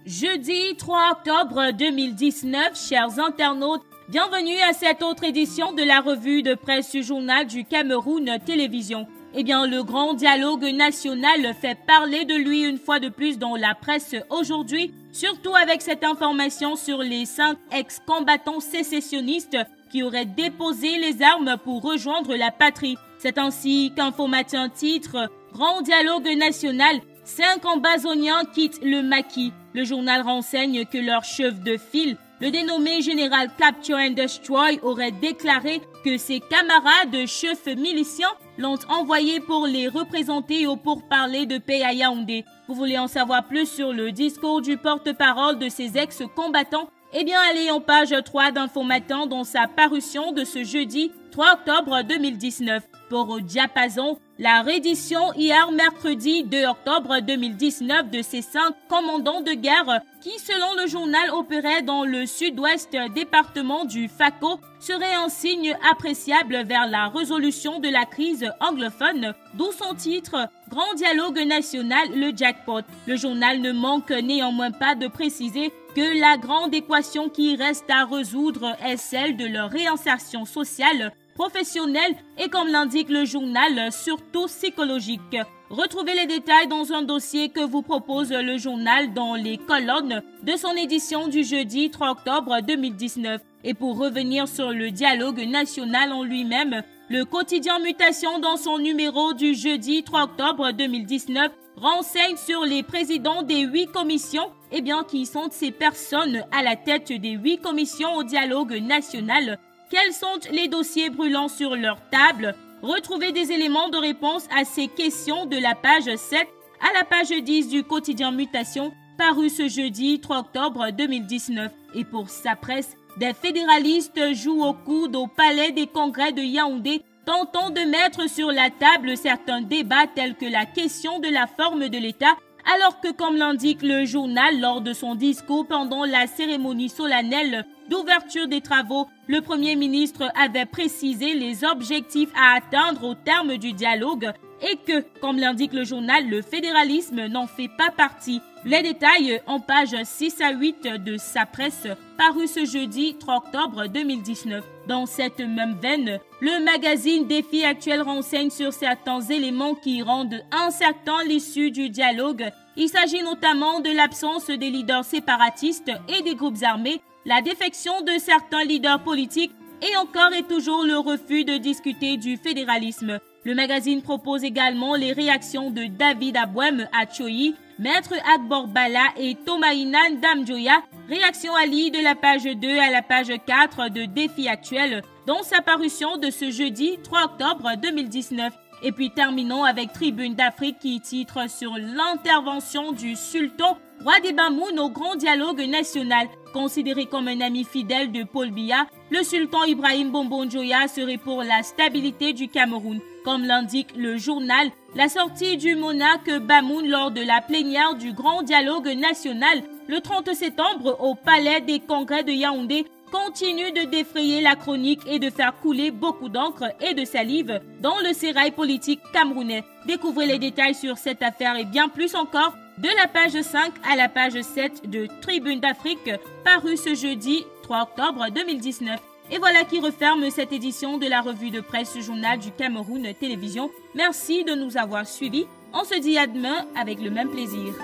Jeudi 3 octobre 2019, chers internautes, bienvenue à cette autre édition de la revue de presse du Journal du Cameroun Télévision. Eh bien, le grand dialogue national fait parler de lui une fois de plus dans la presse aujourd'hui, surtout avec cette information sur les 5 ex-combattants sécessionnistes qui auraient déposé les armes pour rejoindre la patrie. C'est ainsi qu'Infomatin titre « Grand dialogue national, 5 ambazoniens quittent le maquis ». Le journal renseigne que leur chef de file, le dénommé général Capture and Destroy, aurait déclaré que ses camarades chefs miliciens l'ont envoyé pour les représenter au pourparlers de paix à Yaoundé. Vous voulez en savoir plus sur le discours du porte-parole de ces ex-combattants? Eh bien, allez en page 3 d'Infomatin dans sa parution de ce jeudi 3 octobre 2019. Pour au diapason, la reddition hier mercredi 2 octobre 2019 de ces 5 commandants de guerre qui, selon le journal, opéraient dans le sud-ouest département du Fako serait un signe appréciable vers la résolution de la crise anglophone, d'où son titre « Grand dialogue national, le jackpot ». Le journal ne manque néanmoins pas de préciser que la grande équation qui reste à résoudre est celle de leur réinsertion sociale, professionnelle et, comme l'indique le journal, surtout psychologique. Retrouvez les détails dans un dossier que vous propose le journal dans les colonnes de son édition du jeudi 3 octobre 2019. Et pour revenir sur le dialogue national en lui-même, le quotidien Mutation dans son numéro du jeudi 3 octobre 2019 renseigne sur les présidents des 8 commissions, qui sont ces personnes à la tête des 8 commissions au dialogue national. Quels sont les dossiers brûlants sur leur table? Retrouvez des éléments de réponse à ces questions de la page 7 à la page 10 du quotidien Mutation, paru ce jeudi 3 octobre 2019. Et pour sa presse, des fédéralistes jouent au coude au palais des congrès de Yaoundé, tentant de mettre sur la table certains débats tels que la question de la forme de l'État, alors que, comme l'indique le journal lors de son discours pendant la cérémonie solennelle d'ouverture des travaux, le Premier ministre avait précisé les objectifs à atteindre au terme du dialogue et que, comme l'indique le journal, le fédéralisme n'en fait pas partie. Les détails en pages 6 à 8 de sa presse, paru ce jeudi 3 octobre 2019. Dans cette même veine, le magazine Défi Actuel renseigne sur certains éléments qui rendent incertain l'issue du dialogue. Il s'agit notamment de l'absence des leaders séparatistes et des groupes armés, la défection de certains leaders politiques et encore et toujours le refus de discuter du fédéralisme. Le magazine propose également les réactions de David Abouem à Choyi, Maître Akbor Bala et Thomaïnan Damjoya, réaction alliée de la page 2 à la page 4 de Défi Actuel, dans sa parution de ce jeudi 3 octobre 2019. Et puis terminons avec Tribune d'Afrique qui titre sur l'intervention du sultan roi des Bamoun au grand dialogue national. Considéré comme un ami fidèle de Paul Biya, le sultan Ibrahim Bombon-Joya serait pour la stabilité du Cameroun. Comme l'indique le journal, la sortie du monarque Bamoun lors de la plénière du grand dialogue national le 30 septembre au palais des congrès de Yaoundé continue de défrayer la chronique et de faire couler beaucoup d'encre et de salive dans le sérail politique camerounais. Découvrez les détails sur cette affaire et bien plus encore de la page 5 à la page 7 de Tribune d'Afrique, paru ce jeudi 3 octobre 2019. Et voilà qui referme cette édition de la revue de presse du Journal du Cameroun Télévision. Merci de nous avoir suivis. On se dit à demain avec le même plaisir.